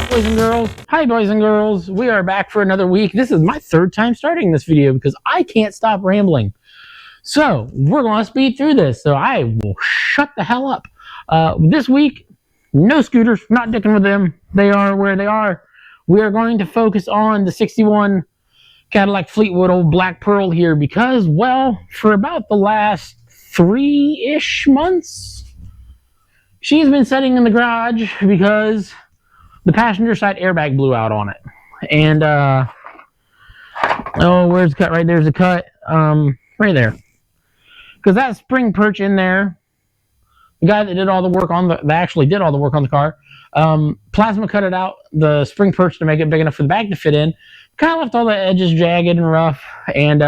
boys and girls. Hi, boys and girls. We are back for another week. This is my third time starting this video because I can't stop rambling. So we're going to speed through this. So I will shut the hell up. This week, no scooters. Not dicking with them. They are where they are. We are going to focus on the 61 Cadillac Fleetwood old Black Pearl here because, well, for about the last 3-ish months, she's been sitting in the garage because the passenger side airbag blew out on it. And, oh, where's the cut? Right there's a cut. Right there. Because that spring perch in there, the guy that did all the work on that actually did all the work on the car, plasma cut it out, the spring perch to make it big enough for the bag to fit in. Kind of left all the edges jagged and rough. And,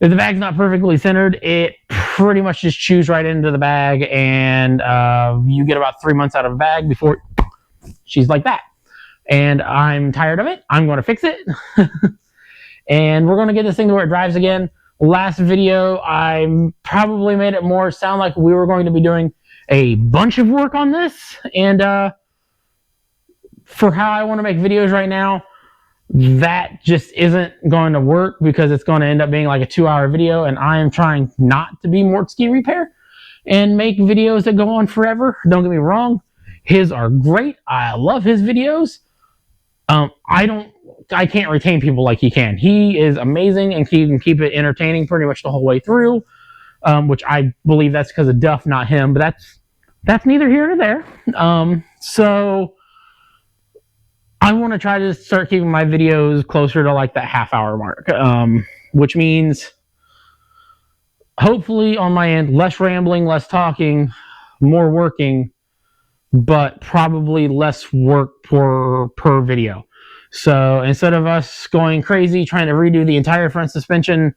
if the bag's not perfectly centered, it pretty much just chews right into the bag, and you get about 3 months out of a bag before she's like that. And I'm tired of it. I'm going to fix it. And we're going to get this thing to where it drives again. Last video, I probably made it more sound like we were going to be doing a bunch of work on this. And for how I want to make videos right now, that just isn't going to work because it's going to end up being like a 2-hour video, and I am trying not to be Mortski Repair and make videos that go on forever. Don't get me wrong, his are great. I love his videos. I can't retain people like he can. He is amazing, and he can keep it entertaining pretty much the whole way through, which I believe that's because of Duff, not him, but that's neither here nor there. So I want to try to start keeping my videos closer to like that half-hour mark, which means hopefully on my end, less rambling, less talking, more working, but probably less work per video. So instead of us going crazy trying to redo the entire front suspension,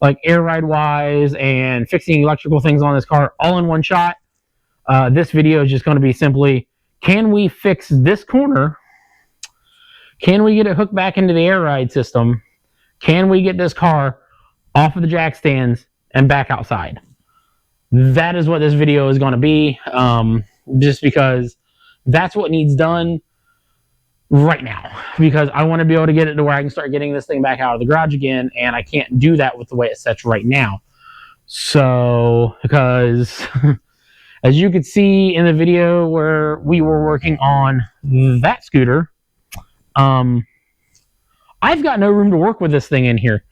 like air ride wise and fixing electrical things on this car all in one shot, this video is just going to be simply, can we fix this corner? Can we get it hooked back into the air ride system? Can we get this car off of the jack stands and back outside? That is what this video is going to be, just because that's what needs done right now. Because I want to be able to get it to where I can start getting this thing back out of the garage again, and I can't do that with the way it sets right now. So, because as you could see in the video where we were working on that scooter, I've got no room to work with this thing in here.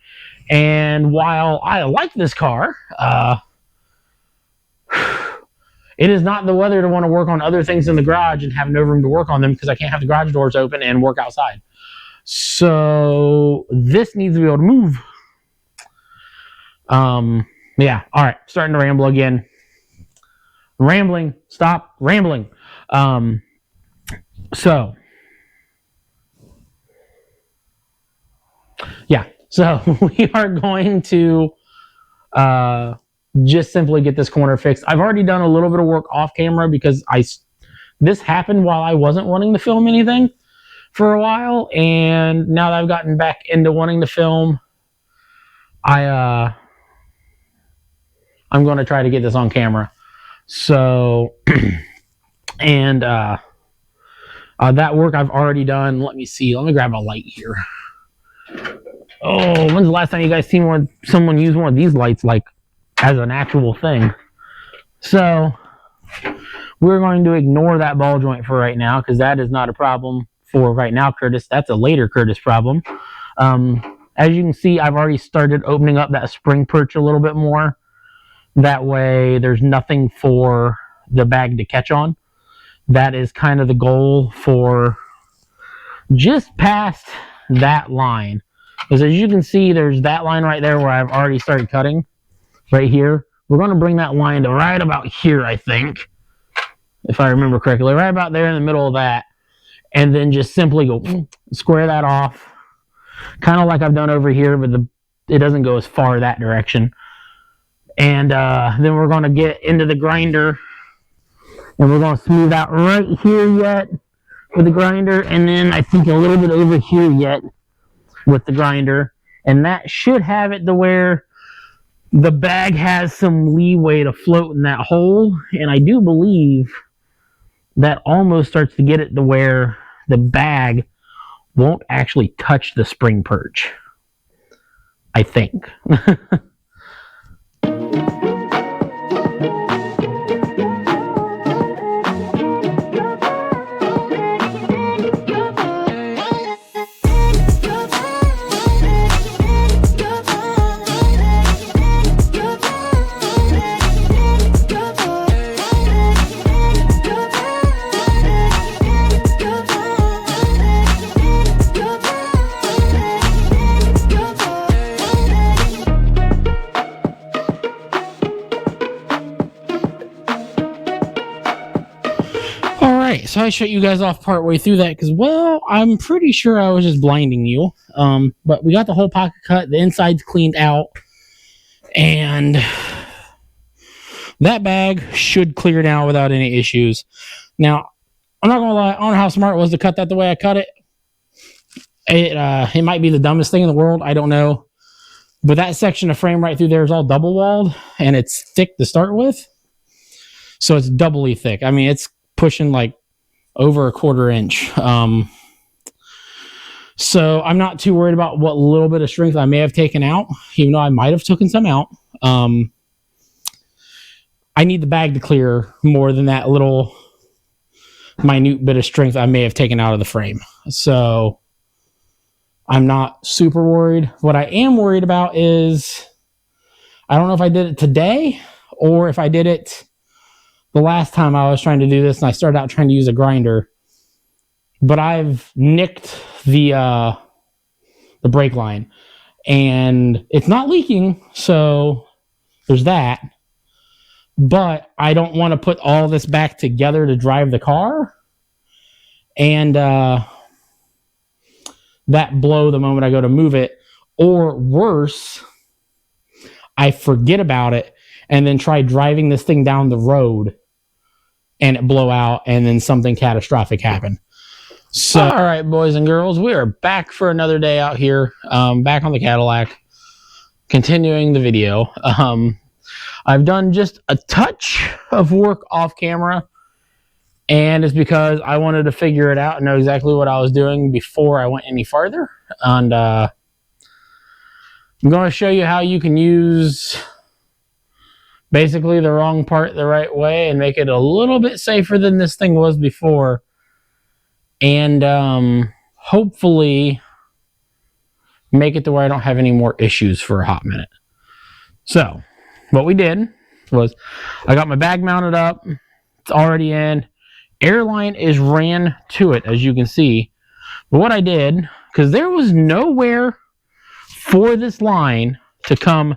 And while I like this car, it is not the weather to want to work on other things in the garage and have no room to work on them because I can't have the garage doors open and work outside. So this needs to be able to move. Yeah, all right, starting to ramble again. Rambling, stop rambling. So yeah, so we are going to just simply get this corner fixed. I've already done a little bit of work off camera because this happened while I wasn't wanting to film anything for a while, and now that I've gotten back into wanting to film, I'm going to try to get this on camera. So, and that work I've already done. Let me see. Let me grab a light here. Oh, when's the last time you guys seen someone use one of these lights like as an actual thing? So we're going to ignore that ball joint for right now because that is not a problem for right now, Curtis. That's a later Curtis problem. As you can see, I've already started opening up that spring perch a little bit more. That way there's nothing for the bag to catch on. That is kind of the goal for just past that line. Because as you can see, there's that line right there where I've already started cutting. Right here. We're going to bring that line to right about here, I think. If I remember correctly. Right about there in the middle of that. And then just simply go square that off. Kind of like I've done over here, but it doesn't go as far that direction. And then we're going to get into the grinder. And we're going to smooth out right here yet with the grinder. And then I think a little bit over here yet with the grinder, and that should have it to where the bag has some leeway to float in that hole, and I do believe that almost starts to get it to where the bag won't actually touch the spring perch, I think. So I shut you guys off partway through that because, well, I'm pretty sure I was just blinding you. But we got the whole pocket cut. The inside's cleaned out. And that bag should clear now without any issues. Now, I'm not going to lie. I don't know how smart it was to cut that the way I cut it. It might be the dumbest thing in the world. I don't know. But that section of frame right through there is all double walled. And it's thick to start with. So it's doubly thick. I mean, it's pushing like over a 1/4 inch. So I'm not too worried about what little bit of strength I may have taken out, even though I might have taken some out. I need the bag to clear more than that little minute bit of strength I may have taken out of the frame. So I'm not super worried. What I am worried about is, I don't know if I did it today or if I did it the last time I was trying to do this and I started out trying to use a grinder, but I've nicked the brake line and it's not leaking. So there's that, but I don't want to put all this back together to drive the car and that blow the moment I go to move it, or worse, I forget about it and then try driving this thing down the road and it blow out and then something catastrophic happen. So, all right, boys and girls, we are back for another day out here, back on the Cadillac, continuing the video. I've done just a touch of work off camera, and it's because I wanted to figure it out and know exactly what I was doing before I went any farther. And I'm going to show you how you can use basically the wrong part the right way and make it a little bit safer than this thing was before. And hopefully make it to where I don't have any more issues for a hot minute. So what we did was I got my bag mounted up. It's already in. Airline is ran to it, as you can see. But what I did, because there was nowhere for this line to come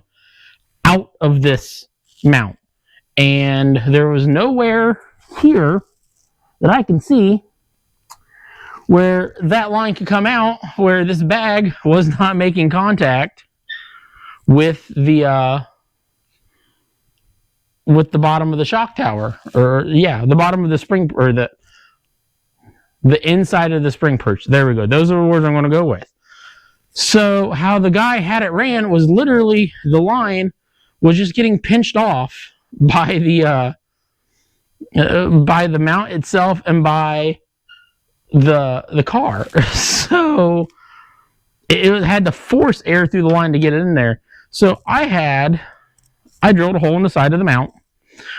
out of this mount, and there was nowhere here that I can see where that line could come out, where this bag was not making contact with the bottom of the shock tower, or the bottom of the spring, or the inside of the spring perch. There we go. Those are the words I'm going to go with. So how the guy had it ran was literally the line was just getting pinched off by the mount itself and by the car. So it had to force air through the line to get it in there. So I drilled a hole in the side of the mount,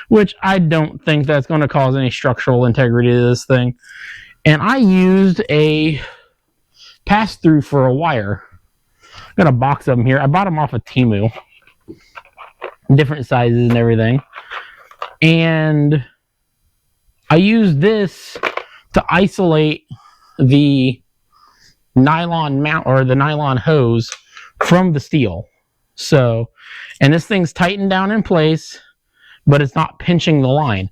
which I don't think that's going to cause any structural integrity to this thing. And I used a pass-through for a wire. I've got a box of them here. I bought them off of Temu. Different sizes and everything. And I used this to isolate the nylon mount, or the nylon hose, from the steel. So, and this thing's tightened down in place, but it's not pinching the line.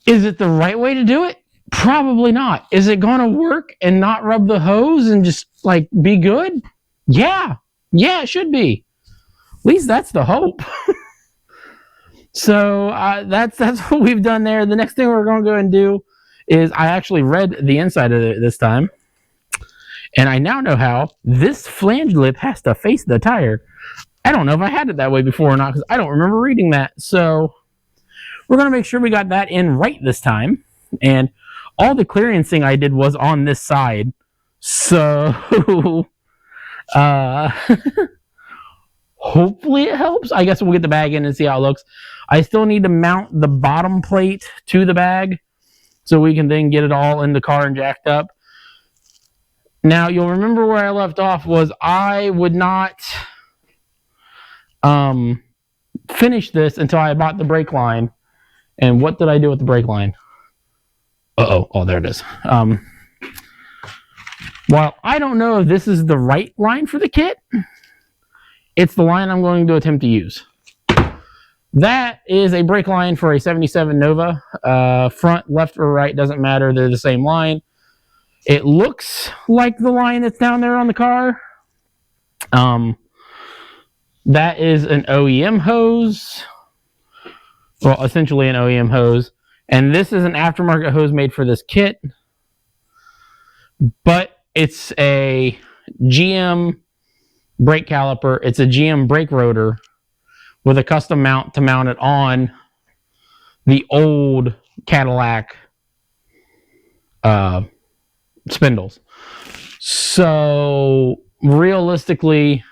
Is it the right way to do it? Probably not. Is it going to work and not rub the hose and just like be good? Yeah, it should be. At least that's the hope. So that's what we've done there. The next thing we're going to go and do is, I actually read the inside of it this time, and I now know how this flange lip has to face the tire. I don't know if I had it that way before or not, because I don't remember reading that. So we're going to make sure we got that in right this time. And all the clearancing I did was on this side. So, hopefully it helps. I guess we'll get the bag in and see how it looks. I still need to mount the bottom plate to the bag so we can then get it all in the car and jacked up. Now, you'll remember where I left off was I would not finish this until I bought the brake line. And what did I do with the brake line? Oh, there it is. While I don't know if this is the right line for the kit, it's the line I'm going to attempt to use. That is a brake line for a 77 Nova. Front, left, or right, doesn't matter. They're the same line. It looks like the line that's down there on the car. That is an OEM hose. Well, essentially an OEM hose. And this is an aftermarket hose made for this kit. But it's a GM brake caliper. It's a GM brake rotor with a custom mount to mount it on the old Cadillac spindles. So realistically,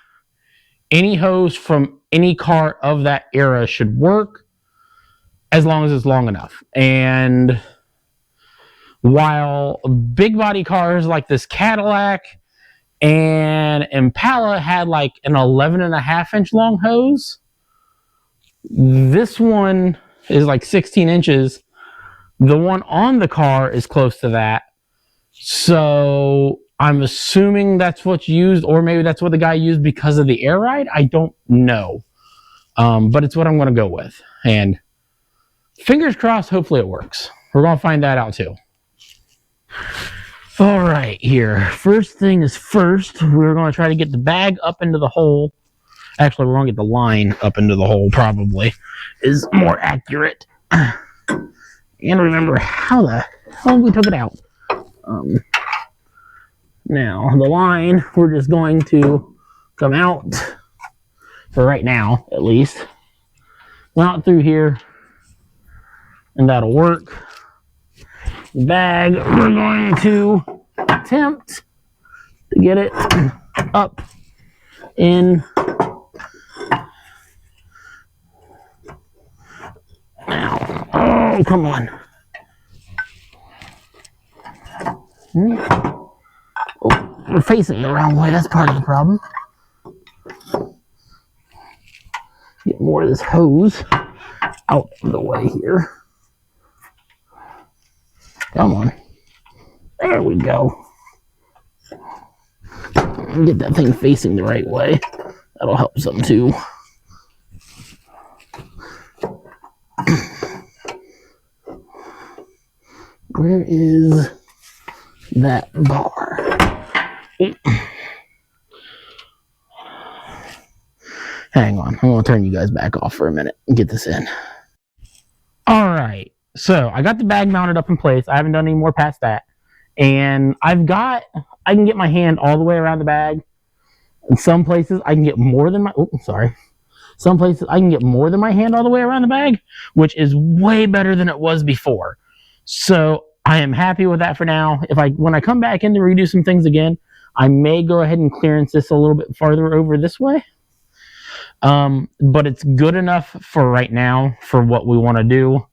any hose from any car of that era should work as long as it's long enough. And while big body cars like this Cadillac and Impala had like an 11.5-inch long hose, this one is like 16 inches. The one on the car is close to that. So I'm assuming that's what's used, or maybe that's what the guy used because of the air ride. I don't know. But it's what I'm going to go with. And fingers crossed, hopefully it works. We're going to find that out too. All right, here. First thing is first, we're going to try to get the bag up into the hole. Actually, we're going to get the line up into the hole, probably, is more accurate. And remember how the hell we took it out. Now, the line, we're just going to come out, for right now, at least. Out through here, and that'll work. The bag, we're going to attempt to get it up in. Now, oh, come on. Oh, we're facing the wrong way. That's part of the problem. Get more of this hose out of the way here. Come on. There we go. Get that thing facing the right way. That'll help some too. Where is that bar? Hang on. I'm going to turn you guys back off for a minute and get this in. All right. So I got the bag mounted up in place. I haven't done any more past that. And I can get my hand all the way around the bag. In some places, I can get more than my, Some places, I can get more than my hand all the way around the bag, which is way better than it was before. So I am happy with that for now. When I come back in to redo some things again, I may go ahead and clearance this a little bit farther over this way. But it's good enough for right now for what we want to do.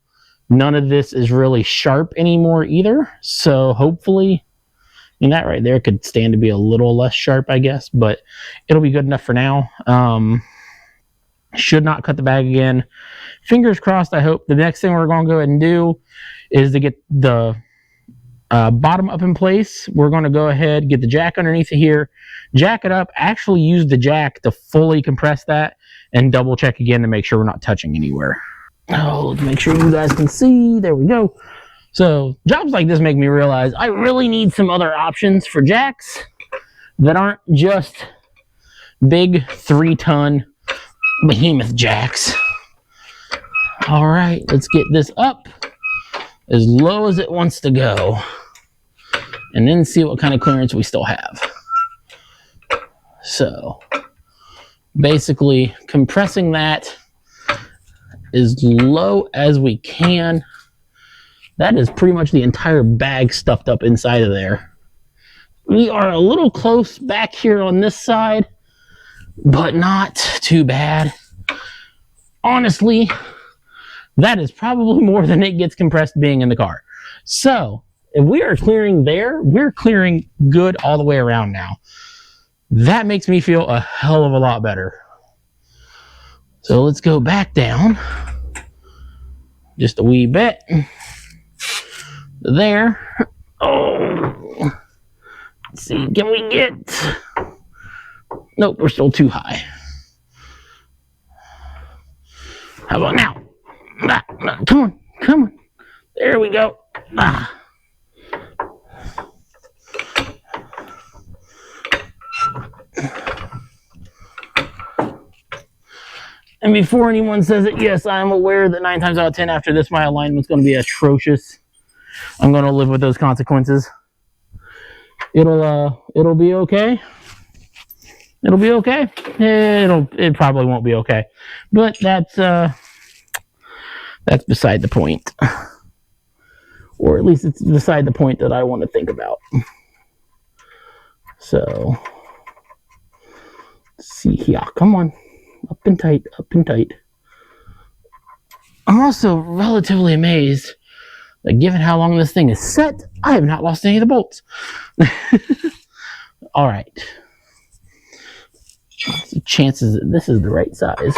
None of this is really sharp anymore either. So hopefully, that right there could stand to be a little less sharp, I guess, but it'll be good enough for now. Should not cut the bag again. Fingers crossed, I hope. The next thing we're going to go ahead and do is to get the bottom up in place. We're going to go ahead, get the jack underneath it here, jack it up, actually use the jack to fully compress that, and double check again to make sure we're not touching anywhere. Oh, let's make sure you guys can see. There we go. So jobs like this make me realize I really need some other options for jacks that aren't just big 3-ton behemoth jacks. All right, let's get this up as low as it wants to go, and then see what kind of clearance we still have. So basically compressing that as low as we can That is pretty much the entire bag stuffed up inside of there. We are a little close back here on this side, but not too bad. Honestly, that is probably more than it gets compressed being in the car. So, if we are clearing there, we're clearing good all the way around now. That makes me feel a hell of a lot better. So let's go back down just a wee bit. There. Oh. Let's see, can we get... Nope, we're still too high. How about now? Come on, come on. There we go. And before anyone says it, yes, I am aware that 9 times out of 10 after this, my alignment's going to be atrocious. I'm going to live with those consequences. It'll be okay. It'll be okay. It probably won't be okay, but that's beside the point, or at least it's beside the point that I want to think about. So, let's see here. Come on. Up and tight, up and tight. I'm also relatively amazed that given how long this thing is set, I have not lost any of the bolts. All right. The chances that this is the right size.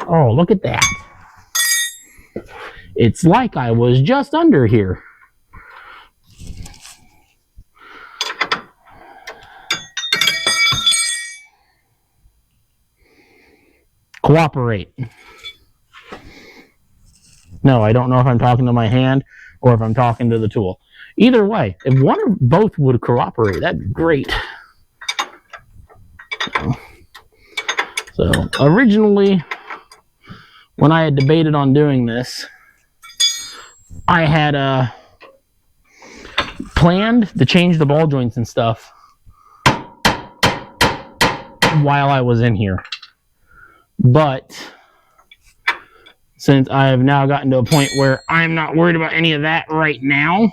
Oh, look at that. It's like I was just under here. Cooperate. No, I don't know if I'm talking to my hand or if I'm talking to the tool. Either way, if one or both would cooperate, that'd be great. So, originally, when I had debated on doing this, I had planned to change the ball joints and stuff while I was in here. But since I have now gotten to a point where I'm not worried about any of that right now,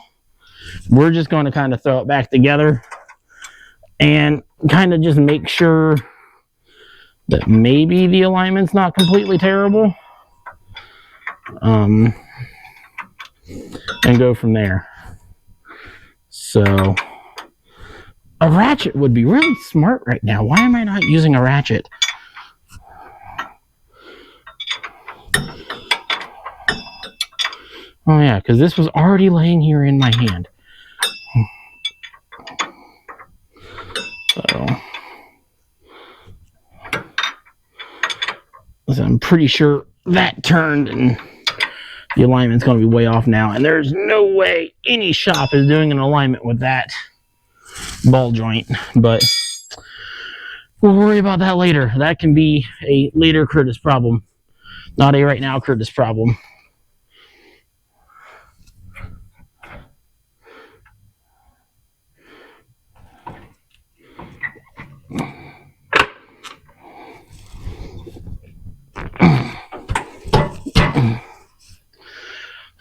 we're just going to kind of throw it back together and kind of just make sure that maybe the alignment's not completely terrible. And go from there. So, a ratchet would be really smart right now. Why am I not using a ratchet? Oh yeah, because this was already laying here in my hand. So I'm pretty sure that turned and the alignment's going to be way off now. And there's no way any shop is doing an alignment with that ball joint. But we'll worry about that later. That can be a later Curtis problem, not a right now Curtis problem.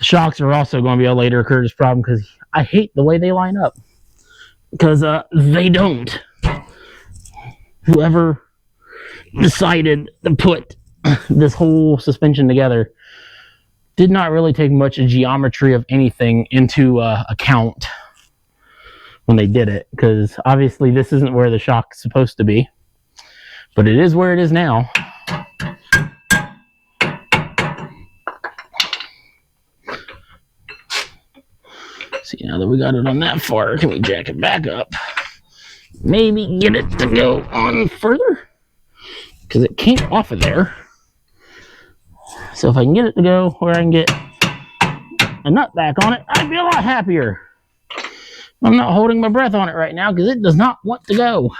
Shocks are also going to be a later Curtis problem because I hate the way they line up. Because they don't. Whoever decided to put this whole suspension together did not really take much geometry of anything into account when they did it. Because obviously this isn't where the shock's supposed to be. But it is where it is now. See, now that we got it on that far, can we jack it back up? Maybe get it to go on further? Because it came off of there. So if I can get it to go where I can get a nut back on it, I'd be a lot happier. I'm not holding my breath on it right now because it does not want to go.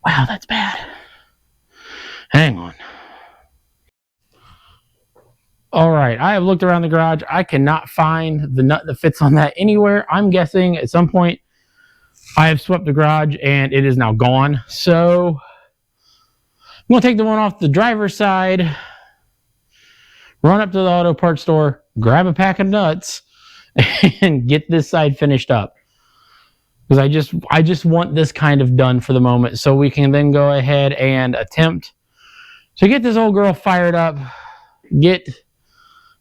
Wow, that's bad. Hang on. Alright, I have looked around the garage. I cannot find the nut that fits on that anywhere. I'm guessing at some point I have swept the garage and it is now gone. So, going to take the one off the driver's side, run up to the auto parts store, grab a pack of nuts, and get this side finished up. Because I just want this kind of done for the moment, so we can then go ahead and attempt to get this old girl fired up, get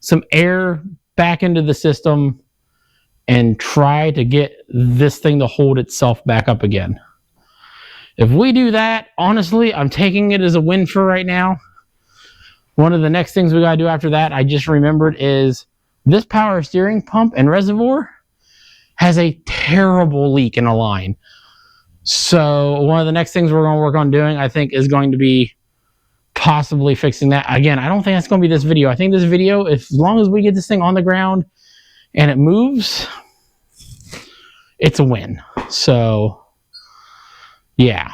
some air back into the system, and try to get this thing to hold itself back up again. If we do that, honestly, I'm taking it as a win for right now. One of the next things we got to do after that, I just remembered, is this power steering pump and reservoir has a terrible leak in a line. So one of the next things we're going to work on doing, I think, is going to be possibly fixing that. Again, I don't think that's going to be this video. I think this video, as long as we get this thing on the ground and it moves, it's a win. So, yeah.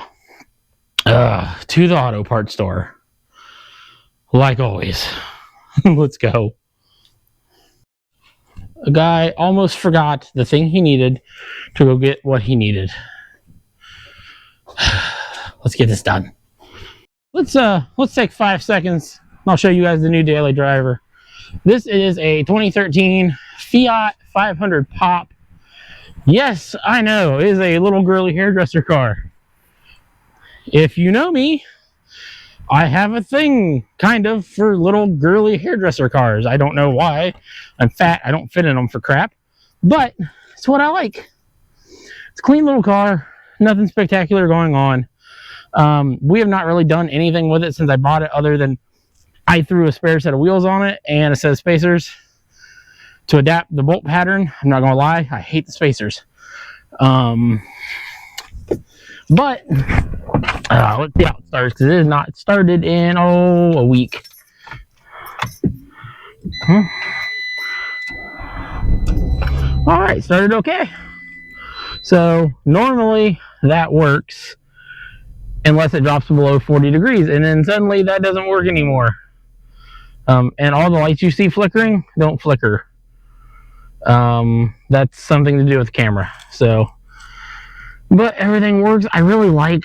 To the auto parts store. Like always. Let's go. A guy almost forgot the thing he needed to go get what he needed. Let's get this done. Let's take 5 seconds. I'll show you guys the new daily driver. This is a 2013 Fiat 500 Pop. Yes, I know, it is a little girly hairdresser car. If you know me, I have a thing, kind of, for little girly hairdresser cars. I don't know why. I'm fat. I don't fit in them for crap. But it's what I like. It's a clean little car. Nothing spectacular going on. We have not really done anything with it since I bought it, other than I threw a spare set of wheels on it and a set of spacers to adapt the bolt pattern. I'm not going to lie. I hate the spacers. But let's see how it starts, because it is not started in a week. All right, started okay. So normally that works unless it drops below 40 degrees, and then suddenly that doesn't work anymore. And all the lights you see flickering don't flicker. That's something to do with the camera. So, but everything works. I really like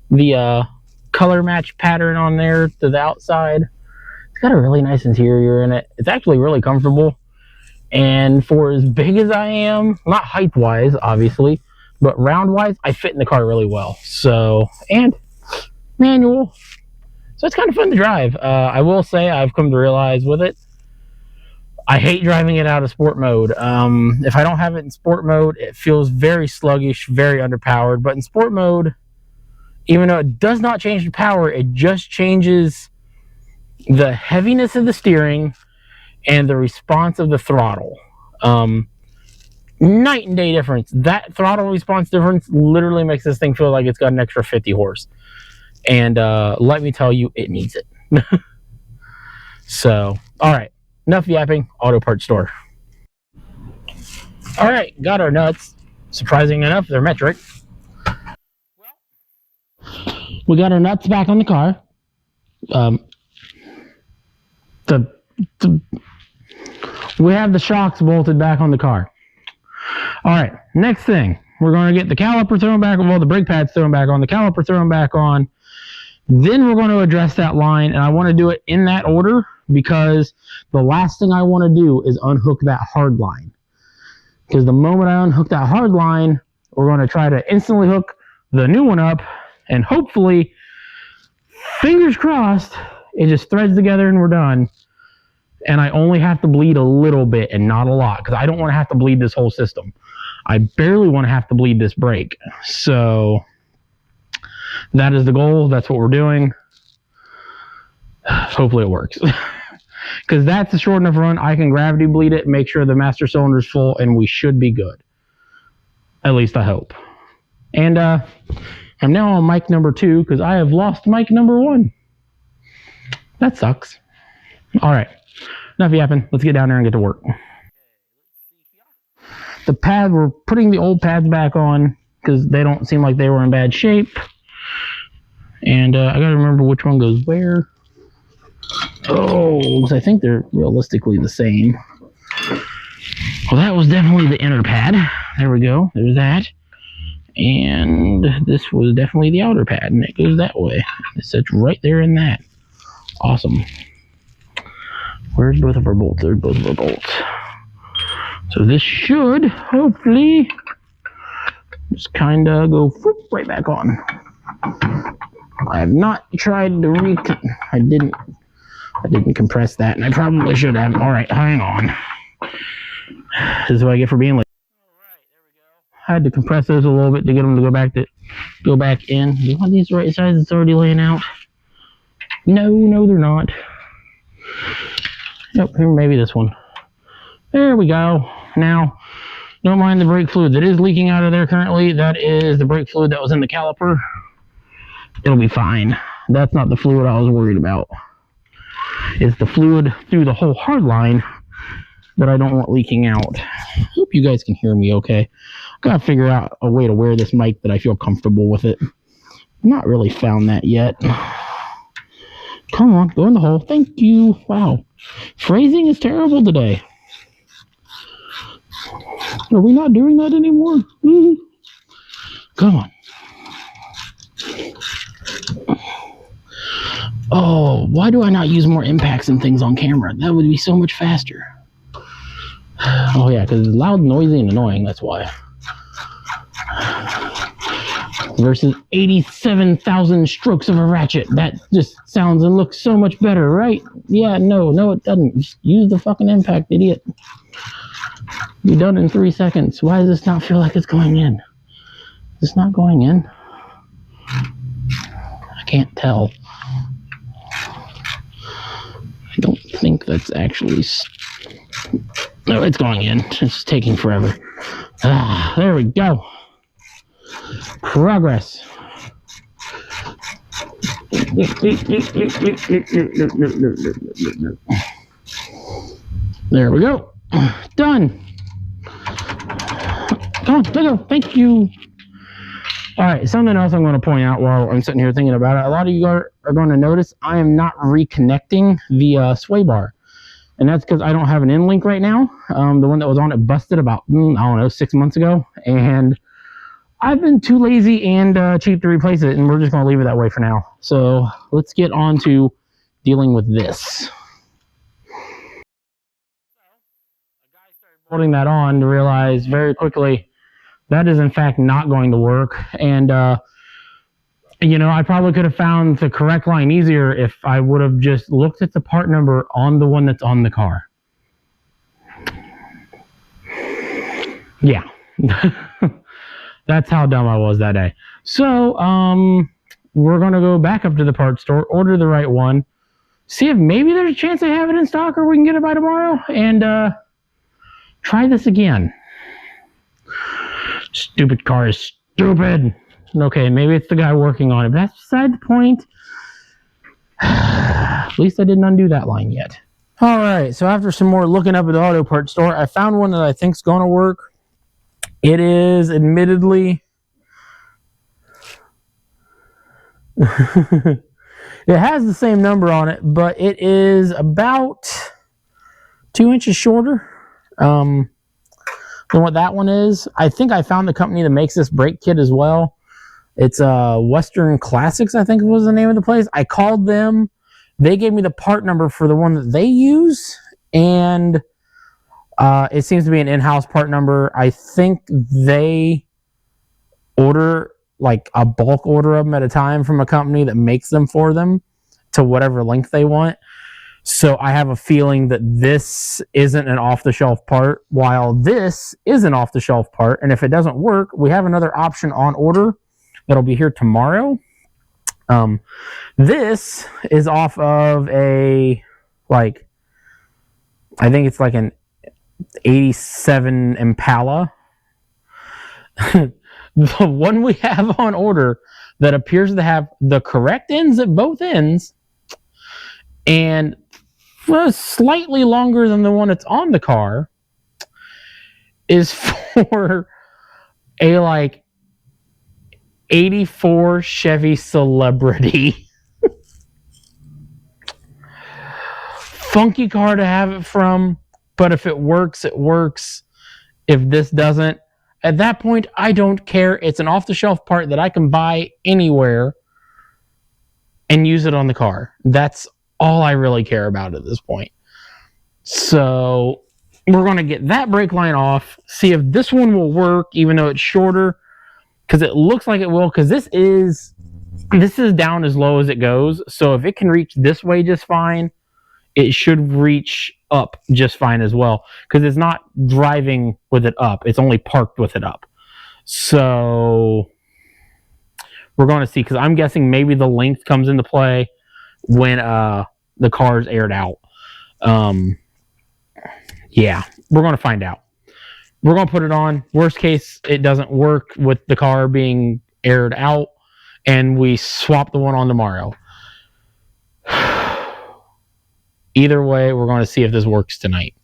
the color match pattern on there to the outside. It's got a really nice interior in it. It's actually really comfortable. And for as big as I am, not height wise, obviously, but round wise, I fit in the car really well. So, and manual. So it's kind of fun to drive. I will say, I've come to realize with it, I hate driving it out of sport mode. If I don't have it in sport mode, it feels very sluggish, very underpowered. But in sport mode, even though it does not change the power, it just changes the heaviness of the steering and the response of the throttle. Night and day difference. That throttle response difference literally makes this thing feel like it's got an extra 50 horse. And let me tell you, it needs it. So, all right. Enough yapping. Auto parts store. All right, got our nuts. Surprising enough, they're metric. We got our nuts back on the car. We have the shocks bolted back on the car. All right, next thing, we're going to get the caliper thrown back, well, the brake pads thrown back on, the caliper thrown back on. Then we're going to address that line, and I want to do it in that order, because the last thing I want to do is unhook that hard line. Because the moment I unhook that hard line, we're going to try to instantly hook the new one up, and hopefully, fingers crossed, it just threads together and we're done. And I only have to bleed a little bit and not a lot, because I don't want to have to bleed this whole system. I barely want to have to bleed this brake. So that is the goal. That's what we're doing. Hopefully it works. Because that's a short enough run. I can gravity bleed it, make sure the master cylinder is full, and we should be good. At least I hope. And I'm now on mic number 2, because I have lost mic number 1. That sucks. All right. Enough yapping. Let's get down there and get to work. The pad, we're putting the old pads back on because they don't seem like they were in bad shape. And I gotta remember which one goes where. Oh, I think they're realistically the same. Well, that was definitely the inner pad. There we go. There's that. And this was definitely the outer pad, and it goes that way. It sits right there in that. Awesome. Where's both of our bolts? There's both of our bolts. So this should hopefully just kind of go whoop, right back on. I have not tried to I didn't compress that, and I probably should have. All right, hang on. This is what I get for being late. All right, there we go. I had to compress those a little bit to get them to go back in. Do you want these the right size? It's already laying out. No, they're not. Nope, here, maybe this one. There we go. Now, don't mind the brake fluid that is leaking out of there currently. That is the brake fluid that was in the caliper. It'll be fine. That's not the fluid I was worried about. It's the fluid through the whole hard line that I don't want leaking out. Hope you guys can hear me okay. Gotta figure out a way to wear this mic that I feel comfortable with it. Not really found that yet. Come on, go in the hole. Thank you. Wow. Phrasing is terrible today. Are we not doing that anymore? Come on. Oh, why do I not use more impacts and things on camera? That would be so much faster. Oh yeah, because it's loud, noisy, and annoying, that's why. Versus 87,000 strokes of a ratchet. That just sounds and looks so much better, right? Yeah, no it doesn't. Just use the fucking impact, idiot. Be done in 3 seconds. Why does this not feel like it's going in? Is this not going in? I can't tell. I don't think that's actually... No, it's going in. It's taking forever. Ah, there we go. Progress. There we go. Done. Come on, let go. Thank you. All right, something else I'm going to point out while I'm sitting here thinking about it. A lot of you are going to notice I am not reconnecting the sway bar. And that's because I don't have an in link right now. The one that was on it busted about, I don't know, 6 months ago. And I've been too lazy and cheap to replace it. And we're just going to leave it that way for now. So let's get on to dealing with this. A guy started bolting that on to realize very quickly that is in fact not going to work. And, you know, I probably could have found the correct line easier if I would have just looked at the part number on the one that's on the car. Yeah. That's how dumb I was that day. So, we're going to go back up to the parts store, order the right one, see if maybe there's a chance I have it in stock or we can get it by tomorrow, and try this again. Stupid car is stupid. Okay, maybe it's the guy working on it, but that's beside the point. At least I didn't undo that line yet. All right, so after some more looking up at the auto parts store, I found one that I think's going to work. It is admittedly... it has the same number on it, but it is about 2 inches shorter than what that one is. I think I found the company that makes this brake kit as well. It's Western Classics, I think was the name of the place. I called them. They gave me the part number for the one that they use, and it seems to be an in-house part number. I think they order like a bulk order of them at a time from a company that makes them for them to whatever length they want. So I have a feeling that this isn't an off-the-shelf part, while this is an off-the-shelf part. And if it doesn't work, we have another option on order that'll be here tomorrow. This is off of a, like, I think it's like an 87 Impala. The one we have on order that appears to have the correct ends at both ends and slightly longer than the one that's on the car is for a, like, 84 Chevy Celebrity. Funky car to have it from, but if it works, it works. If this doesn't, At that point, I don't care. It's an off-the-shelf part that I can buy anywhere and use it on the car. That's all I really care about at this point. So we're going to get that brake line off, see if this one will work, even though it's shorter, because it looks like it will, because this is down as low as it goes. So if it can reach this way just fine, it should reach up just fine as well, because it's not driving with it up. It's only parked with it up. So we're going to see, because I'm guessing maybe the length comes into play when the car's aired out. Yeah, we're going to find out. We're going to put it on. Worst case, it doesn't work with the car being aired out, and we swap the one on tomorrow. Either way, we're going to see if this works tonight.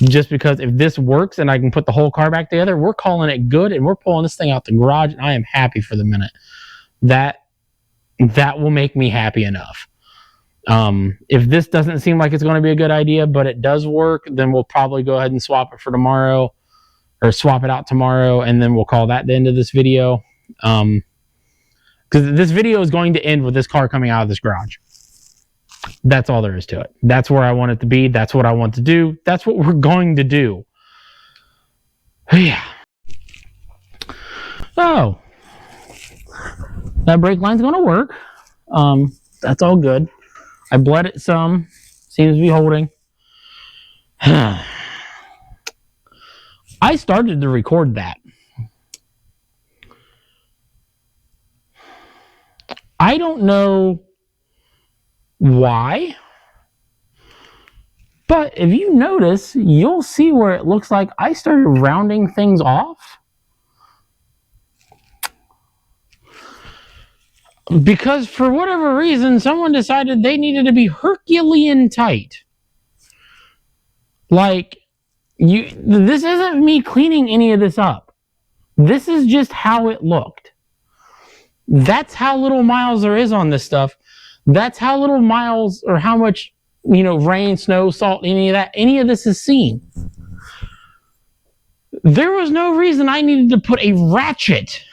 Just because if this works and I can put the whole car back together, we're calling it good, and we're pulling this thing out the garage, and I am happy for the minute. That will make me happy enough. If this doesn't seem like it's going to be a good idea, but it does work, then we'll probably go ahead and swap it for tomorrow, or swap it out tomorrow, and then we'll call that the end of this video. Because this video is going to end with this car coming out of this garage. That's all there is to it. That's where I want it to be. That's what I want to do. That's what we're going to do. Yeah. Oh. That brake line's going to work. That's all good. I bled it some. Seems to be holding. I started to record that. I don't know why, but if you notice, you'll see where it looks like I started rounding things off. Because for whatever reason, someone decided they needed to be Herculean tight. Like, this isn't me cleaning any of this up. This is just how it looked. That's how little miles there is on this stuff. That's how little miles, or how much, rain, snow, salt, any of this is seen. There was no reason I needed to put a ratchet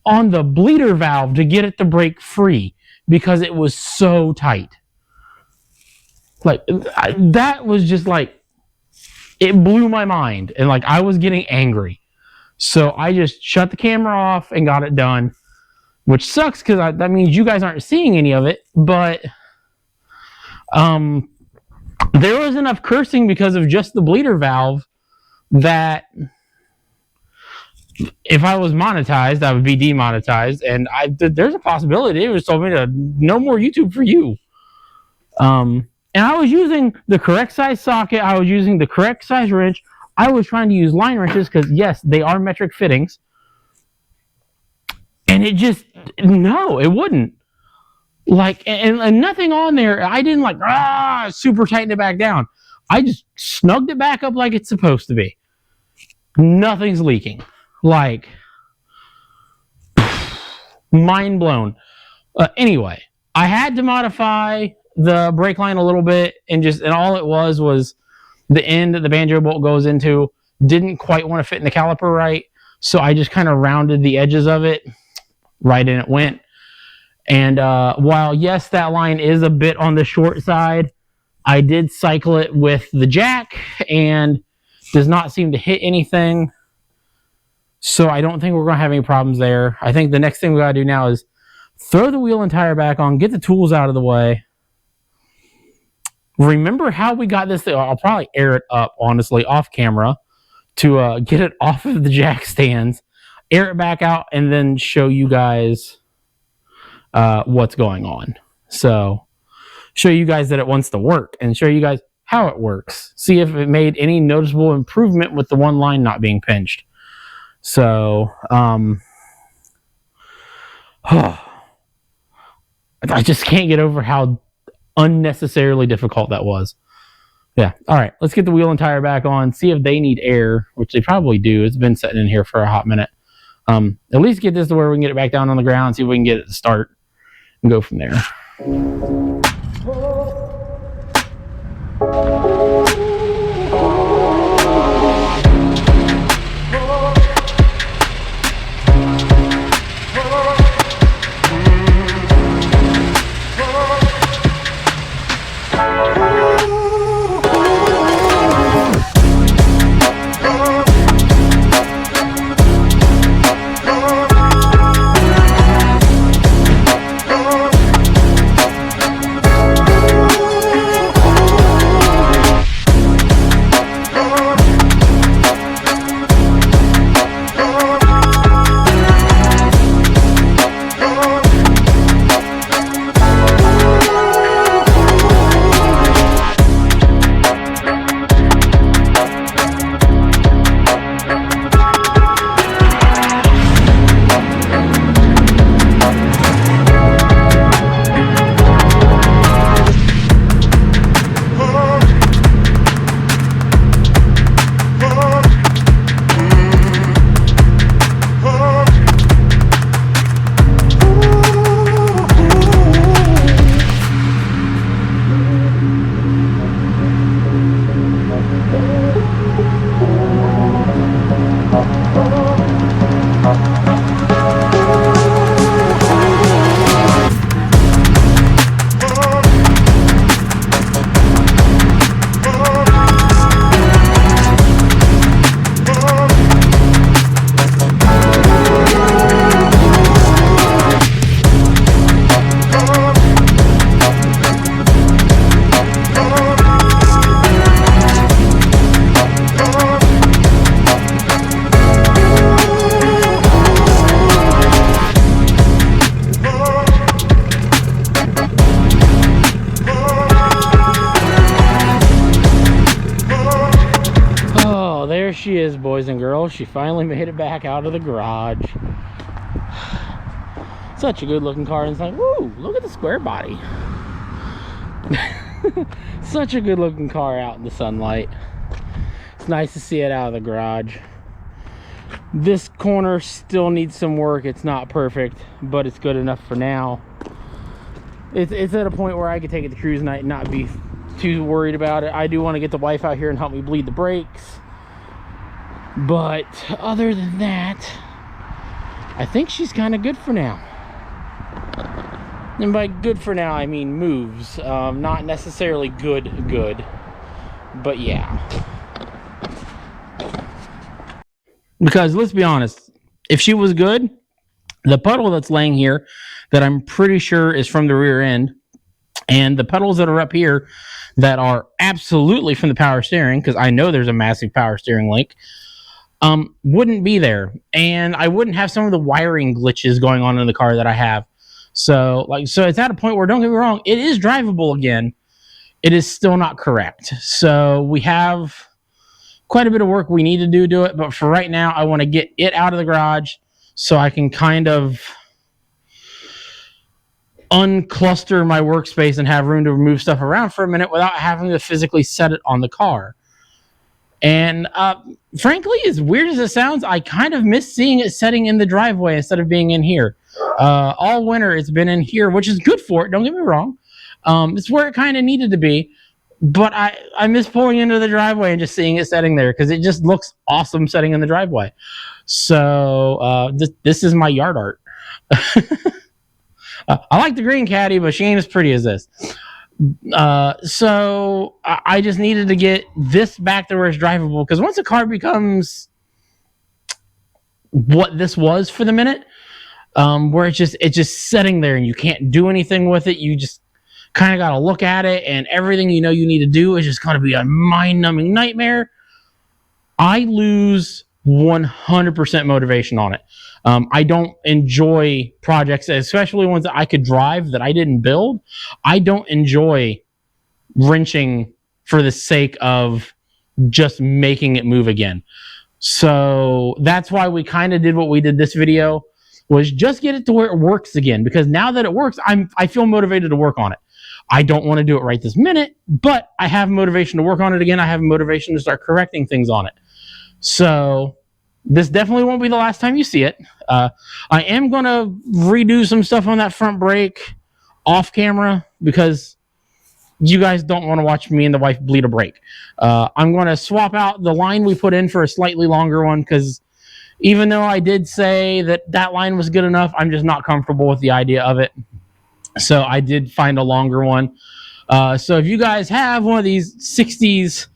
on the bleeder valve to get it to break free, because it was so tight. Like, that was just like, it blew my mind, and like I was getting angry. So I just shut the camera off and got it done, which sucks because that means you guys aren't seeing any of it. But there was enough cursing because of just the bleeder valve that if I was monetized, I would be demonetized, and there's a possibility it was told me to no more YouTube for you. And I was using the correct size socket. I was using the correct size wrench. I was trying to use line wrenches because, yes, they are metric fittings. And it just, no, it wouldn't. Like, and nothing on there. I didn't super tighten it back down. I just snugged it back up like it's supposed to be. Nothing's leaking. Like, mind blown. Anyway, I had to modify the brake line a little bit, and all it was the end that the banjo bolt goes into didn't quite want to fit in the caliper right, so I just kind of rounded the edges of it, right in it went. And while yes, that line is a bit on the short side, I did cycle it with the jack and does not seem to hit anything. So I don't think we're going to have any problems there. I think the next thing we got to do now is throw the wheel and tire back on, get the tools out of the way. Remember how we got this thing? I'll probably air it up, honestly, off camera to get it off of the jack stands, air it back out, and then show you guys what's going on. So show you guys that it wants to work and show you guys how it works. See if it made any noticeable improvement with the one line not being pinched. So, I just can't get over how unnecessarily difficult that was. Yeah. All right. Let's get the wheel and tire back on, see if they need air, which they probably do. It's been sitting in here for a hot minute. At least get this to where we can get it back down on the ground, see if we can get it to start and go from there. she is, boys and girls. She finally made it back out of the garage. Such a good looking car. And it's like, woo, look at the square body. Such a good looking car out in the sunlight. It's nice to see it out of the garage. This corner still needs some work. It's not perfect, but it's good enough for now. It's at a point where I could take it to cruise night and not be too worried about it. I do want to get the wife out here and help me bleed the brakes, but other than that, I think she's kind of good for now. And by good for now, I mean moves, not necessarily good, but yeah. Because let's be honest, if she was good, the puddle that's laying here that I'm pretty sure is from the rear end, and the pedals that are up here that are absolutely from the power steering, because I know there's a massive power steering link, wouldn't be there. And I wouldn't have some of the wiring glitches going on in the car that I have. So it's at a point where, don't get me wrong, it is drivable again. It is still not correct. So we have quite a bit of work we need to do to it. But for right now, I want to get it out of the garage so I can kind of uncluster my workspace and have room to move stuff around for a minute without having to physically set it on the car. And frankly, as weird as it sounds, I kind of miss seeing it setting in the driveway instead of being in here. All winter it's been in here, which is good for it, don't get me wrong. It's where it kind of needed to be, but I miss pulling into the driveway and just seeing it setting there, because it just looks awesome setting in the driveway. So this is my yard art. I like the green caddy, but she ain't as pretty as this. So I just needed to get this back to where it's drivable, because once a car becomes what this was for the minute, where it's just sitting there and you can't do anything with it, you just kind of got to look at it, and everything you know you need to do is just going to be a mind-numbing nightmare. I lose 100% motivation on it. I don't enjoy projects, especially ones that I could drive that I didn't build. I don't enjoy wrenching for the sake of just making it move again. So that's why we kind of did what we did this video, was just get it to where it works again. Because now that it works, I feel motivated to work on it. I don't want to do it right this minute, but I have motivation to work on it again. I have motivation to start correcting things on it. So this definitely won't be the last time you see it. I am going to redo some stuff on that front brake off camera, because you guys don't want to watch me and the wife bleed a brake. I'm going to swap out the line we put in for a slightly longer one, because even though I did say that line was good enough, I'm just not comfortable with the idea of it. So I did find a longer one. So if you guys have one of these 60s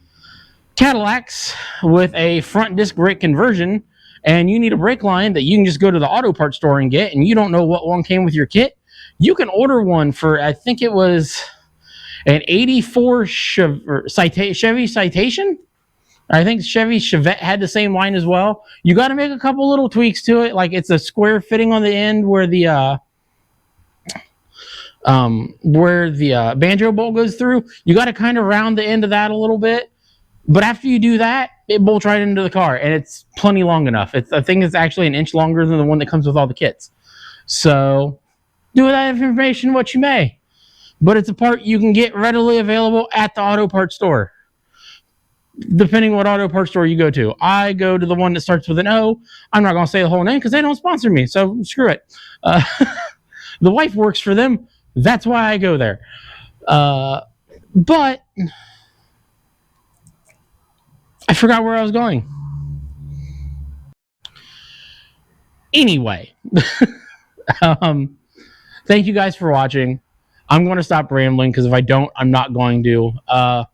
Cadillacs with a front disc brake conversion, and you need a brake line that you can just go to the auto parts store and get, and you don't know what one came with your kit, you can order one for, I think it was an 84 Chevy Citation. I think Chevy Chevette had the same line as well. You got to make a couple little tweaks to it, like it's a square fitting on the end where the banjo bolt goes through. You got to kind of round the end of that a little bit. But after you do that, it bolts right into the car, and it's plenty long enough. I think it's actually an inch longer than the one that comes with all the kits. So do with that information what you may. But it's a part you can get readily available at the auto parts store, depending on what auto parts store you go to. I go to the one that starts with an O. I'm not going to say the whole name because they don't sponsor me, so screw it. The wife works for them. That's why I go there. But I forgot where I was going. Anyway, thank you guys for watching. I'm going to stop rambling, because if I don't, I'm not going to. I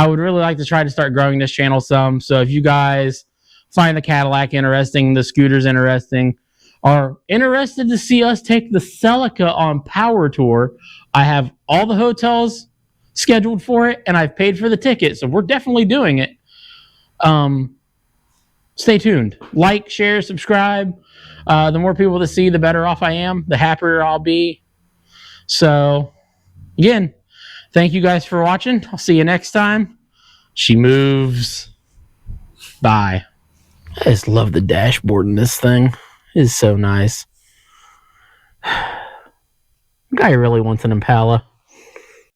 would really like to try to start growing this channel some. So if you guys find the Cadillac interesting, the scooters interesting, are interested to see us take the Celica on Power Tour, I have all the hotels scheduled for it, and I've paid for the ticket. So we're definitely doing it. Stay tuned. Like, share, subscribe. The more people that see, the better off I am, the happier I'll be. So again, thank you guys for watching. I'll see you next time. She moves. Bye. I just love the dashboard in this thing. It is so nice. Guy really wants an Impala.